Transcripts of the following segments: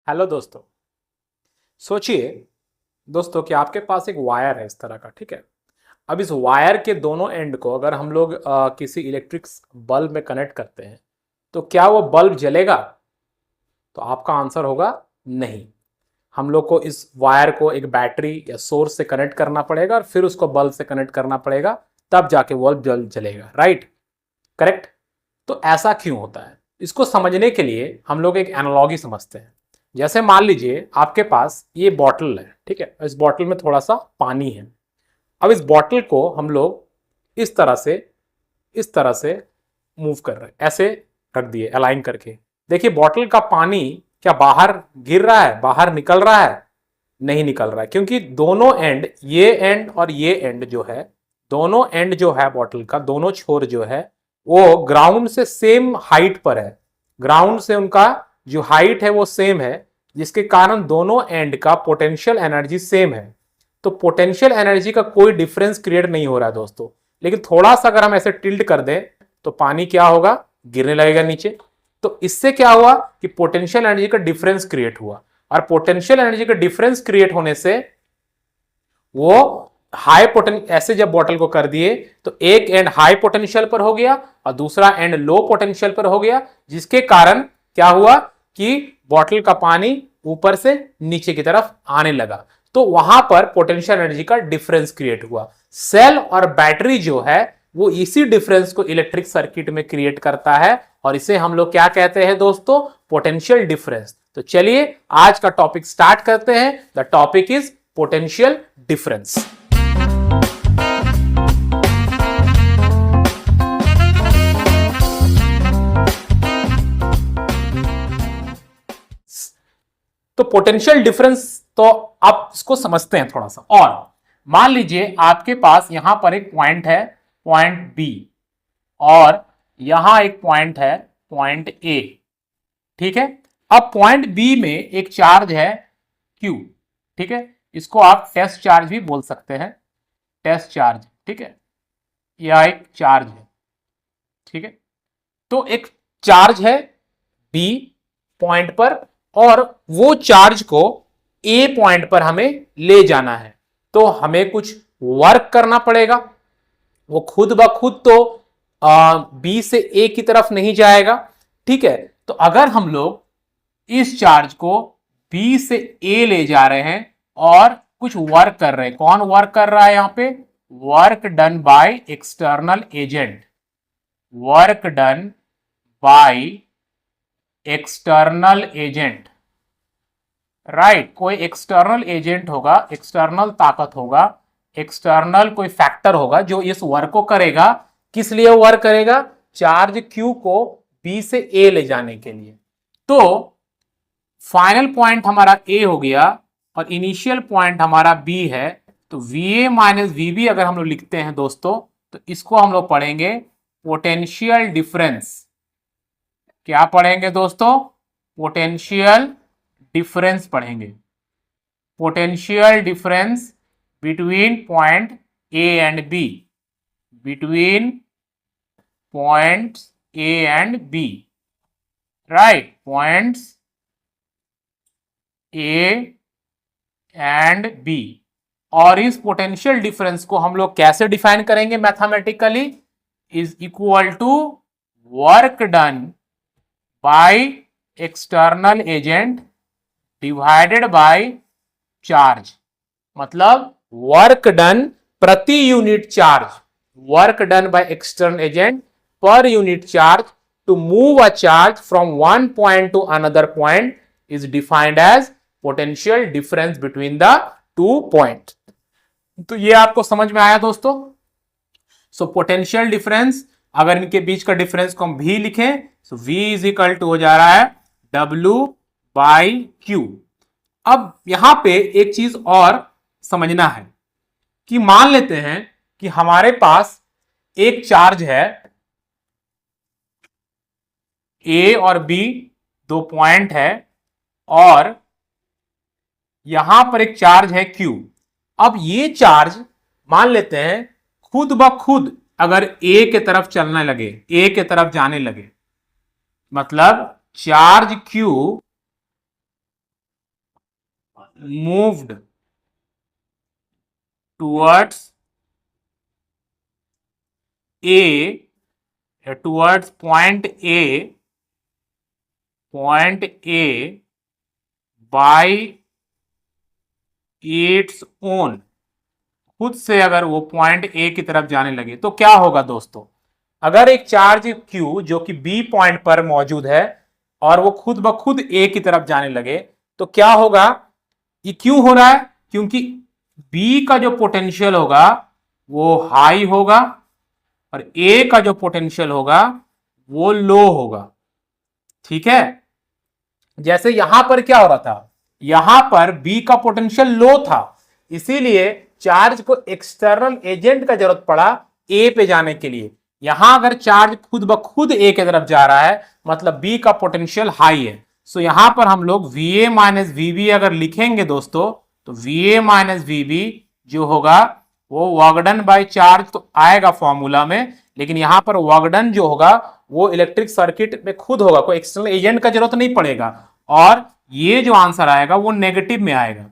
Hello दोस्तों। सोचिए दोस्तों कि आपके पास एक वायर है इस तरह का, ठीक है। अब इस वायर के दोनों एंड को अगर हम लोग किसी इलेक्ट्रिक बल्ब में कनेक्ट करते हैं तो क्या वो बल्ब जलेगा? तो आपका आंसर होगा नहीं। हम लोग को इस वायर को एक बैटरी या सोर्स से कनेक्ट करना पड़ेगा और फिर उसको बल्ब से कनेक्ट करना पड़ेगा, तब जाके बल्ब जलेगा। Right, correct. तो ऐसा क्यों होता है, इसको समझने के लिए हम लोग एक एनालॉजी समझते हैं। जैसे मान लीजिए आपके पास ये बॉटल है, ठीक है। इस बॉटल में थोड़ा सा पानी है। अब इस बॉटल को हम लोग इस तरह से मूव कर रहे हैं, ऐसे रख दिए अलाइन करके। देखिए बॉटल का पानी क्या बाहर गिर रहा है, बाहर निकल रहा है? नहीं निकल रहा है, क्योंकि दोनों एंड, ये एंड और ये एंड जो है, दोनों एंड जो है बॉटल का, दोनों छोर जो है वो ग्राउंड से सेम हाइट पर है। ग्राउंड से उनका जो हाइट है वो सेम है, जिसके कारण दोनों एंड का पोटेंशियल एनर्जी सेम है। तो पोटेंशियल एनर्जी का कोई डिफरेंस क्रिएट नहीं हो रहा है दोस्तों। लेकिन थोड़ा सा अगर हम ऐसे टिल्ट कर दें तो पानी क्या होगा, गिरने लगेगा नीचे। तो इससे क्या हुआ कि पोटेंशियल एनर्जी का डिफरेंस क्रिएट हुआ, और पोटेंशियल एनर्जी का डिफरेंस क्रिएट होने से वो हाई पोटेंशियल, ऐसे जब बॉटल को कर दिए तो एक एंड हाई पोटेंशियल पर हो गया और दूसरा एंड लो पोटेंशियल पर हो गया, जिसके कारण क्या हुआ कि बॉटल का पानी ऊपर से नीचे की तरफ आने लगा। तो वहां पर पोटेंशियल एनर्जी का डिफरेंस क्रिएट हुआ। सेल और बैटरी जो है वो इसी डिफरेंस को इलेक्ट्रिक सर्किट में क्रिएट करता है, और इसे हम लोग क्या कहते हैं दोस्तों, पोटेंशियल डिफरेंस। तो चलिए आज का टॉपिक स्टार्ट करते हैं। The topic is potential difference. तो पोटेंशियल डिफरेंस, तो आप इसको समझते हैं थोड़ा सा। और मान लीजिए आपके पास यहां पर एक पॉइंट है, पॉइंट बी, और यहां एक पॉइंट है, पॉइंट ए, ठीक है। अब पॉइंट बी में एक चार्ज है क्यू, ठीक है। इसको आप टेस्ट चार्ज भी बोल सकते हैं, टेस्ट चार्ज, ठीक है। यह एक चार्ज है, ठीक है। तो एक चार्ज है बी पॉइंट पर, और वो चार्ज को ए पॉइंट पर हमें ले जाना है। तो हमें कुछ वर्क करना पड़ेगा। वो खुद ब खुद तो बी से ए की तरफ नहीं जाएगा, ठीक है। तो अगर हम लोग इस चार्ज को बी से ए ले जा रहे हैं और कुछ वर्क कर रहे हैं, कौन वर्क कर रहा है यहां पे, work done by external agent, work done by external agent, right. कोई एक्सटर्नल एजेंट होगा, एक्सटर्नल ताकत होगा, एक्सटर्नल कोई फैक्टर होगा जो इस वर्क को करेगा। किस लिए वर्क करेगा, चार्ज क्यू को बी से ए ले जाने के लिए। तो फाइनल पॉइंट हमारा ए हो गया और इनिशियल पॉइंट हमारा बी है। तो V A minus V B अगर हम लोग लिखते हैं दोस्तों, तो इसको हम लोग पढ़ेंगे पोटेंशियल डिफरेंस। क्या पढ़ेंगे दोस्तों, पोटेंशियल डिफरेंस पढ़ेंगे। Potential difference between point A and B, between points A and B, right, points A and B. और इस पोटेंशियल डिफरेंस को हम लोग कैसे डिफाइन करेंगे mathematically, is equal to work done by external agent divided by charge. मतलब work done प्रति unit charge, work done by external agent per unit charge to move a charge from one point to another point is defined as potential difference between the two point. तो ये आपको समझ में आया दोस्तों। सो potential difference, अगर इनके बीच का डिफरेंस को हम भी लिखें तो V इज इक्वल टू हो जा रहा है W बाई Q। अब यहां पे एक चीज और समझना है कि मान लेते हैं कि हमारे पास एक चार्ज है A और B, दो पॉइंट है, और यहां पर एक चार्ज है Q। अब ये चार्ज मान लेते हैं खुद ब खुद अगर A के तरफ चलने लगे, A के तरफ जाने लगे, मतलब charge Q moved towards towards point A by its own, खुद से अगर वो पॉइंट ए की तरफ जाने लगे तो क्या होगा दोस्तों? अगर एक चार्ज Q जो कि बी पॉइंट पर मौजूद है और वो खुद ब खुद ए की तरफ जाने लगे तो क्या होगा? ये क्यों हो रहा है? क्योंकि बी का जो पोटेंशियल होगा वो हाई होगा और ए का जो पोटेंशियल होगा वो लो होगा। ठीक है, जैसे यहां पर क्या हो रहा था, यहां पर बी का पोटेंशियल लो था, इसीलिए चार्ज को एक्सटर्नल एजेंट का जरूरत पड़ा ए पे जाने के लिए। यहां अगर चार्ज खुद ब खुद ए की तरफ जा रहा है मतलब बी का पोटेंशियल हाई है। सो यहां पर हम लोग Va माइनस वीबी अगर लिखेंगे दोस्तों तो Va माइनस वीबी जो होगा वो वर्क डन बाय चार्ज तो आएगा फॉर्मूला में, लेकिन यहां पर वर्क डन जो होगा वो इलेक्ट्रिक सर्किट में खुद होगा, कोई एक्सटर्नल एजेंट का जरूरत नहीं पड़ेगा। और ये जो आंसर आएगा वो नेगेटिव में आएगा।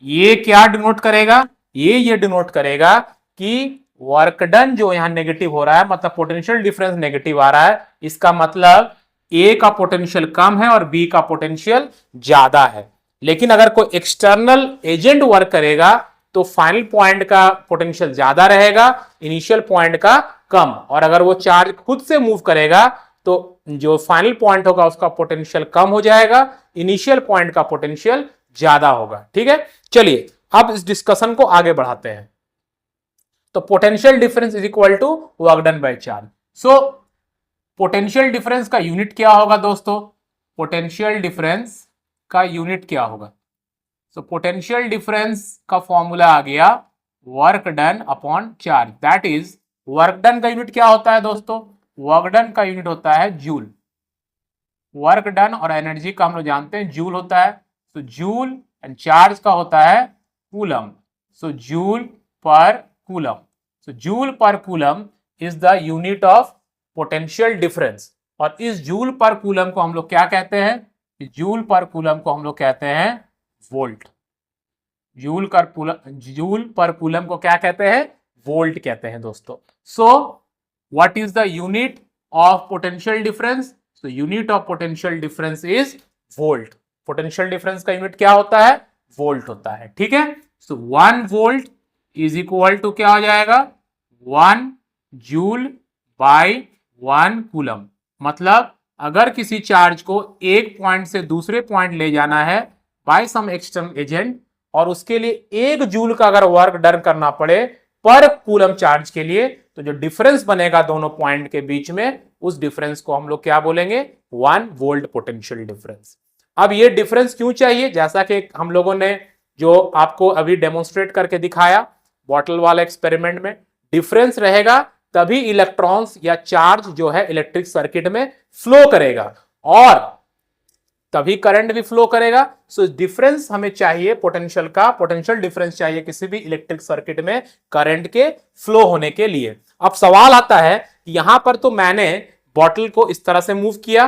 ये क्या डिनोट करेगा? ये डिनोट करेगा कि वर्क डन जो यहां नेगेटिव हो रहा है मतलब पोटेंशियल डिफरेंस नेगेटिव आ रहा है, इसका मतलब ए का पोटेंशियल कम है और बी का पोटेंशियल ज्यादा है। लेकिन अगर कोई एक्सटर्नल एजेंट वर्क करेगा तो फाइनल पॉइंट का पोटेंशियल ज्यादा रहेगा, इनिशियल पॉइंट का कम। और अगर वो चार्ज खुद से मूव करेगा तो जो फाइनल पॉइंट होगा उसका पोटेंशियल कम हो जाएगा, इनिशियल पॉइंट का पोटेंशियल ज्यादा होगा। ठीक है, चलिए अब इस डिस्कशन को आगे बढ़ाते हैं। तो potential difference is equal to work done by charge. So potential difference का यूनिट क्या होगा दोस्तों? पोटेंशियल डिफरेंस का यूनिट क्या होगा? सो पोटेंशियल डिफरेंस का फॉर्मूला आ गया work done upon charge, that is work done का यूनिट क्या होता है दोस्तों? वर्क डन का यूनिट होता है जूल। वर्क डन और एनर्जी का हम लोग जानते हैं जूल होता है, तो जूल एंड चार्ज का होता है कूलम। सो जूल पर कूलम, सो जूल पर coulomb is the unit of potential difference. और इस जूल पर कूलम को हम लोग क्या कहते हैं? जूल पर कूलम को हम लोग कहते हैं वोल्ट। जूल पर कूलम को क्या कहते हैं? वोल्ट कहते हैं दोस्तों। So what is the unit of potential difference? So unit of potential difference is volt. Potential difference का यूनिट क्या होता है? वोल्ट होता है। ठीक है, सो 1 वोल्ट इज इक्वल टू क्या हो जाएगा? 1 जूल बाय 1 कूलम। मतलब अगर किसी चार्ज को एक पॉइंट से दूसरे पॉइंट ले जाना है बाय सम एक्सटर्नल एजेंट और उसके लिए 1 जूल का अगर वर्क डन करना पड़े पर कूलम चार्ज के लिए, तो जो डिफरेंस बनेगा दोनों पॉइंट के बीच में उस डिफरेंस को हम लोग क्या बोलेंगे? 1 वोल्ट पोटेंशियल डिफरेंस। अब ये डिफरेंस क्यों चाहिए? जैसा कि हम लोगों ने जो आपको अभी डेमोन्स्ट्रेट करके दिखाया बॉटल वाला एक्सपेरिमेंट में, डिफरेंस रहेगा तभी इलेक्ट्रॉन्स या चार्ज जो है इलेक्ट्रिक सर्किट में फ्लो करेगा और तभी करंट भी फ्लो करेगा। सो डिफरेंस हमें चाहिए पोटेंशियल का, पोटेंशियल डिफरेंस चाहिए किसी भी इलेक्ट्रिक सर्किट में करंट के फ्लो होने के लिए। अब सवाल आता है यहां पर तो मैंने बॉटल को इस तरह से मूव किया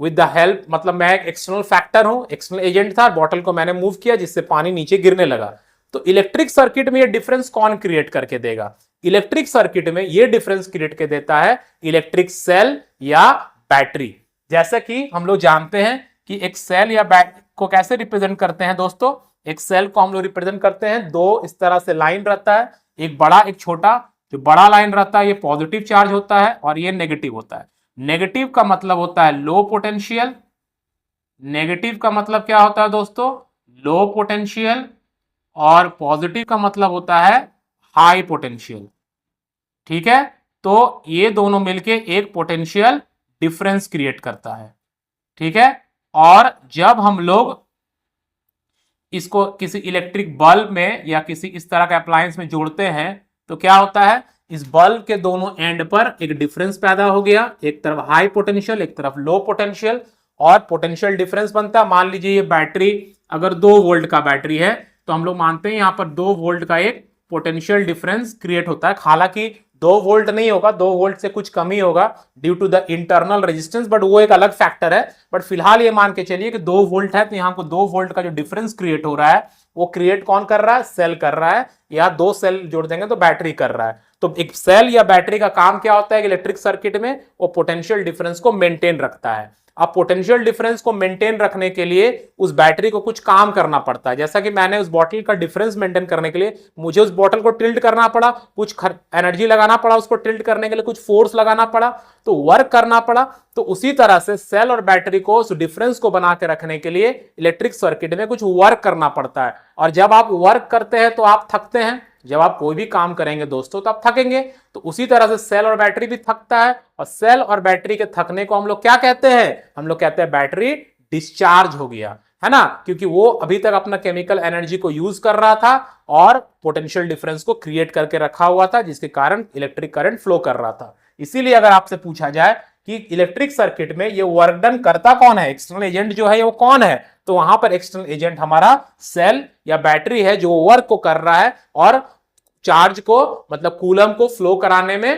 विद द हेल्प, मतलब मैं एक एक्सटर्नल फैक्टर हूं, एक्सटर्नल एजेंट था, बॉटल को मैंने मूव किया जिससे पानी नीचे गिरने लगा। तो इलेक्ट्रिक सर्किट में ये डिफरेंस कौन क्रिएट करके देगा? इलेक्ट्रिक सर्किट में ये डिफरेंस क्रिएट कर देता है इलेक्ट्रिक सेल या बैटरी। जैसा कि हम लोग जानते हैं कि एक सेल या बैटरी को कैसे रिप्रेजेंट करते हैं दोस्तों? एक सेल को हम लोग रिप्रेजेंट करते हैं, दो इस तरह से लाइन रहता है, एक बड़ा एक छोटा। जो बड़ा लाइन रहता है ये पॉजिटिव चार्ज होता है और ये नेगेटिव होता है। नेगेटिव का मतलब होता है लो पोटेंशियल। नेगेटिव का मतलब क्या होता है दोस्तों? Low potential. और पॉजिटिव का मतलब होता है हाई पोटेंशियल। ठीक है, तो ये दोनों मिलके एक पोटेंशियल डिफरेंस क्रिएट करता है। ठीक है, और जब हम लोग इसको किसी इलेक्ट्रिक बल्ब में या किसी इस तरह के अप्लायंस में जोड़ते हैं तो क्या होता है? इस बल्ब के दोनों एंड पर एक डिफरेंस पैदा हो गया, एक तरफ हाई पोटेंशियल एक तरफ लो पोटेंशियल, और पोटेंशियल डिफरेंस बनता है। मान लीजिए ये बैटरी अगर 2 वोल्ट का बैटरी है तो हम लोग मानते हैं यहां पर 2 वोल्ट का एक पोटेंशियल डिफरेंस क्रिएट होता है। हालांकि 2 वोल्ट नहीं होगा, 2 वोल्ट से कुछ कम ही होगा due to the internal resistance, but वो एक अलग फैक्टर है। बट फिलहाल ये मान के चलिए कि 2 वोल्ट है तो यहाँ को 2 वोल्ट का जो डिफरेंस क्रिएट हो रहा है वो क्रिएट कौन कर रहा है? सेल कर रहा है, या दो सेल जोड़ देंगे तो बैटरी कर रहा है। तो एक सेल या बैटरी का काम क्या होता है इलेक्ट्रिक सर्किट में? वो पोटेंशियल डिफरेंस को मेंटेन रखता है। अब पोटेंशियल डिफरेंस को मेंटेन रखने के लिए उस बैटरी को कुछ काम करना पड़ता है। जैसा कि मैंने उस बॉटल का डिफरेंस मेंटेन करने के लिए मुझे उस बॉटल को टिल्ट करना पड़ा, कुछ एनर्जी लगाना पड़ा, उसको टिल्ट करने के लिए कुछ फोर्स लगाना पड़ा, तो वर्क करना पड़ा। तो उसी तरह से सेल और बैटरी को उस डिफरेंस को बना के रखने के लिए इलेक्ट्रिक सर्किट में कुछ वर्क करना पड़ता है। और जब आप वर्क करते हैं तो आप थकते हैं, जब आप कोई भी काम करेंगे दोस्तों तो आप थकेंगे। तो उसी तरह से सेल और बैटरी भी थकता है, और सेल और बैटरी के थकने को हम लोग क्या कहते हैं? हम लोग कहते हैं बैटरी डिस्चार्ज हो गया, है ना, क्योंकि वो अभी तक अपना केमिकल एनर्जी को यूज कर रहा था और पोटेंशियल डिफरेंस को क्रिएट करके रखा हुआ था, जिसके कारण इलेक्ट्रिक करंट फ्लो कर रहा था। इसीलिए अगर आपसे पूछा जाए कि इलेक्ट्रिक सर्किट में ये वर्क डन करता कौन है, एक्सटर्नल एजेंट जो है वो कौन है, तो वहां पर एक्सटर्नल एजेंट हमारा सेल या बैटरी है, जो वर्क को कर रहा है और चार्ज को मतलब कूलम को फ्लो कराने में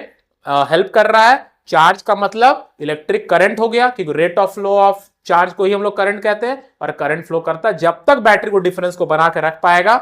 हेल्प कर रहा है। चार्ज का मतलब इलेक्ट्रिक करंट हो गया, क्योंकि rate of flow of charge को ही हम लोग करंट कहते हैं, और करंट फ्लो करता है। जब तक बैटरी को डिफरेंस को बना के रख पाएगा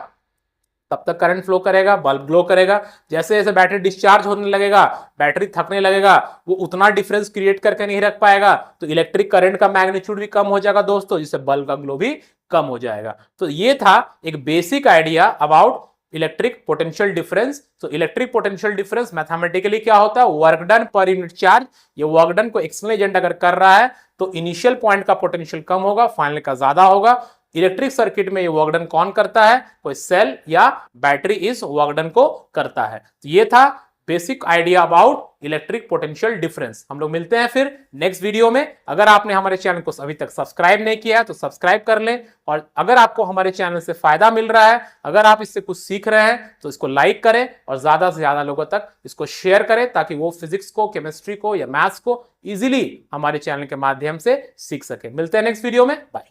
तब तक करंट फ्लो करेगा, बल्ब ग्लो करेगा। जैसे जैसे बैटरी डिस्चार्ज होने लगेगा, बैटरी थकने लगेगा, वो उतना डिफरेंस क्रिएट करके नहीं रख पाएगा, तो इलेक्ट्रिक करंट का मैग्नीट्यूड भी कम हो जाएगा दोस्तों, जिससे बल्ब का ग्लो भी कम हो जाएगा। तो ये था एक basic idea about electric potential difference. तो इलेक्ट्रिक पोटेंशियल डिफरेंस मैथमेटिकली क्या होता है? वर्क डन पर यूनिट चार्ज। ये वर्क डन को एक्सटर्नल एजेंट अगर कर रहा है तो इनिशियल पॉइंट का पोटेंशियल कम होगा, फाइनल का ज्यादा होगा। इलेक्ट्रिक सर्किट में ये वर्क डन कौन करता है? कोई सेल या बैटरी इस वर्क डन को करता है। तो ये था basic idea about electric potential difference. हम लोग मिलते हैं फिर नेक्स्ट वीडियो में। अगर आपने हमारे चैनल को अभी तक सब्सक्राइब नहीं किया है तो सब्सक्राइब कर लें, और अगर आपको हमारे चैनल से फायदा मिल रहा है, अगर आप इससे कुछ सीख रहे हैं तो इसको लाइक करें और ज्यादा से ज्यादा लोगों तक इसको शेयर करें, ताकि वो फिजिक्स को, केमिस्ट्री को या मैथ्स को इजीली हमारे चैनल के माध्यम से सीख सके। मिलते हैं नेक्स्ट वीडियो में, बाय।